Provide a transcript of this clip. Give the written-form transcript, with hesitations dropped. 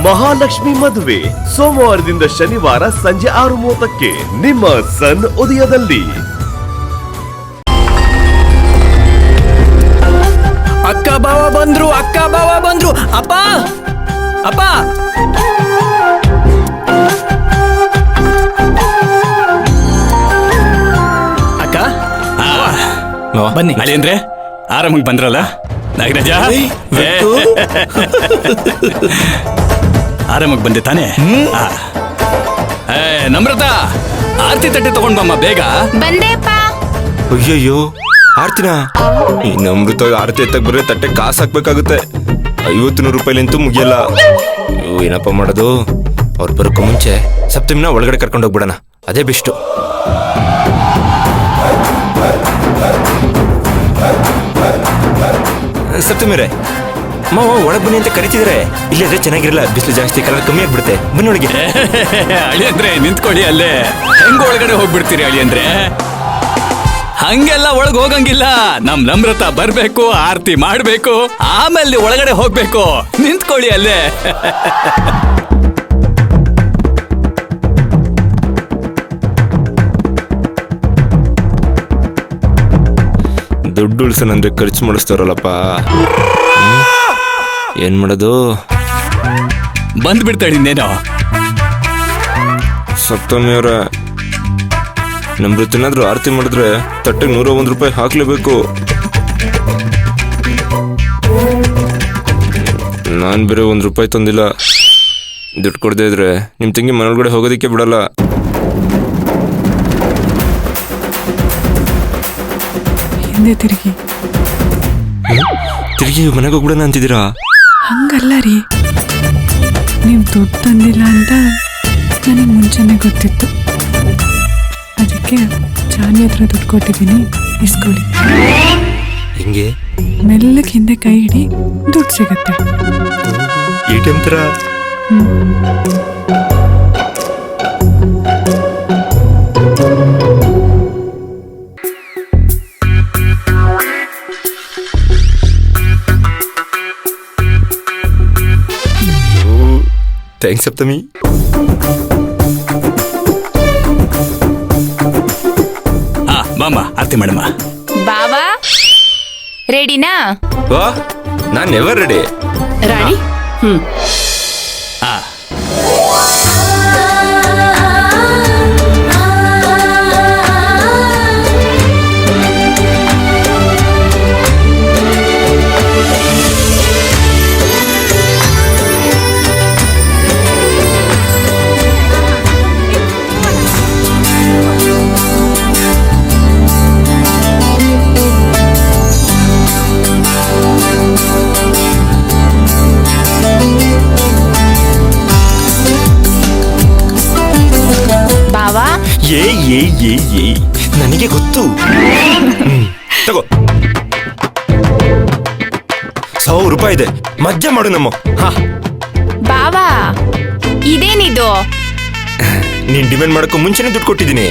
ಮಹಾಲಕ್ಷ್ಮಿ ಮದುವೆ ಸೋಮವಾರದಿಂದ ಶನಿವಾರ ಸಂಜೆ 6:30ಕ್ಕೆ ನಿಮ್ಮ ಸನ್ ಉದಯದಲ್ಲಿ. ಅಕ್ಕ ಬಾವ ಬಂದ್ರು, ಅಕ್ಕ ಬಾವ ಬಂದ್ರು. ಅಪ್ಪ ಅಪ್ಪ ಅಕ್ಕ ಬನ್ನಿ. ಅಳಿಯಂದ್ರೆ ಆರಾಮಾಗಿ ಬಂದ್ರಲ್ಲ ನಾಗರಾಜ? ಆರಾಮಾಗಿ ಬಂದೆ ತಾನೆ? ನಮ್ರತಾ, ಆರತಿ ತಟ್ಟೆ ತಗೊಂಡ್ ಬಮ್ಮ ಬೇಗ. ಬಂದೇಪ್ಪ. ಅಯ್ಯಯ್ಯೋ, ಆರ್ತಿನ ಈ ನಮೃತ ಆರತಿ ಎತ್ತಕ್ ಬರೀ ತಟ್ಟೆ ಕಾಸು ಹಾಕ್ಬೇಕಾಗುತ್ತೆ. 50-100 ರೂಪಾಯಿಲಂತೂ ಮುಗಿಯಲ್ಲ. ಏನಪ್ಪ ಮಾಡೋದು? ಅವ್ರು ಬರೋಕ್ಕೂ ಮುಂಚೆ ಸಪ್ತಮಿನ ಒಳಗಡೆ ಕರ್ಕೊಂಡು ಹೋಗ್ಬಿಡೋಣ, ಅದೇ ಬೆಸ್ಟು. ಸಪ್ತಮಿರೇ, ಮಾವ ಒಳಗೆ ಬನ್ನಿ ಅಂತ ಕರಿತಿದ್ರೆ. ಇಲ್ಲದ್ರೆ ಚೆನ್ನಾಗಿರಲ್ಲ, ಬಿಸಿಲು ಜಾಸ್ತಿ, ಕಲರ್ ಕಮ್ಮಿ ಆಗ್ಬಿಡುತ್ತೆ. ಬನ್ನಿ ಒಳಗೆ. ಅಳಿಯಂದ್ರೆ ನಿಂತ್ಕೊಳ್ಳಿ ಅಲ್ಲೇ. ಹೆಂಗ ಒಳಗಡೆ ಹೋಗ್ಬಿಡ್ತೀರಿ ಅಳಿಯಂದ್ರೆ? ಹಂಗೆಲ್ಲ ಒಳಗ್ ಹೋಗಂಗಿಲ್ಲ. ನಮ್ರತ ಬರ್ಬೇಕು, ಆರತಿ ಮಾಡ್ಬೇಕು, ಆಮೇಲೆ ಒಳಗಡೆ ಹೋಗ್ಬೇಕು. ನಿಂತ್ಕೊಳ್ಳಿ ಅಲ್ಲೇ. ದುಡ್ಡು ಉಳ್ಸನಂದ್ರೆ ಖರ್ಚು ಮಾಡಿಸ್ತಾರಲ್ಲಪ್ಪ. ಏನ್ ಮಾಡೋದು? ಬಂದ್ಬಿಡ್ತಾಳೆ ಇನ್ನೇನೋ. ಸಪ್ತಮಿಯವರ, ನಮೃತನಾದ್ರೂ ಆರತಿ ಮಾಡಿದ್ರೆ ತಟ್ಟೆಗೆ 101 ರೂಪಾಯಿ ಹಾಕ್ಲೇಬೇಕು. ನಾನ್ ಬೇರೆ 1 ರೂಪಾಯಿ ತಂದಿಲ್ಲ. ದುಡ್ಡು ಕೊಡದೆ ಇದ್ರೆ ನಿಮ್ ತಂಗಿ ಮನೆಯೊಳಗಡೆ ಹೋಗೋದಿಕ್ಕೆ ಬಿಡಲ್ಲ. ಹಿಂದೆ ತಿರುಗಿ ಮನೆಗೆ ಹೋಗ್ಬಿಡೋಣ ಅಂತಿದ್ದೀರಾ? ಹಂಗಲ್ಲ ರೀ, ನೀವು ದುಡ್ಡು ತಂದಿಲ್ಲ ಅಂತ ನನಗೆ ಮುಂಚೆನೆ ಗೊತ್ತಿತ್ತು. ಅದಕ್ಕೆ ಜಾನಿ ಹತ್ರ ದುಡ್ಡು ಕೊಟ್ಟಿದ್ದೀನಿ, ಇಸ್ಕೊಳ್ಳಿ. ಹಿಂಗೆ ಮೆಲ್ಲಕ್ಕೆ ಹಿಂದೆ ಕೈ ಹಿಡಿ, ದುಡ್ಡು ಸಿಗತ್ತೆ. ATM ತರ. ಥ್ಯಾಂಕ್ಸ್ ಸಪ್ತಮಿ. ಮಾಮ ಆರತಿ ಮಾಡಮ್ಮ. ಬಾವಾ ರೆಡಿನಾ? ವಾ, ನಾನ್ ನೆವರ್ ರೆಡಿ. ರಾಣಿ. ನನಗೆ ಗೊತ್ತು. ತಗೋ, 100 ರೂಪಾಯಿ ಇದೆ, ಮಜ್ಜೆ ಮಾಡು ನಮ್ಮ. ಬಾವಾ ಇದೇನಿದು? ನೀನ್ ಡಿಮ್ಯಾಂಡ್ ಮಾಡಕ್ಕೂ ಮುಂಚೆನೆ ದುಡ್ಡು ಕೊಟ್ಟಿದ್ದೀನಿ.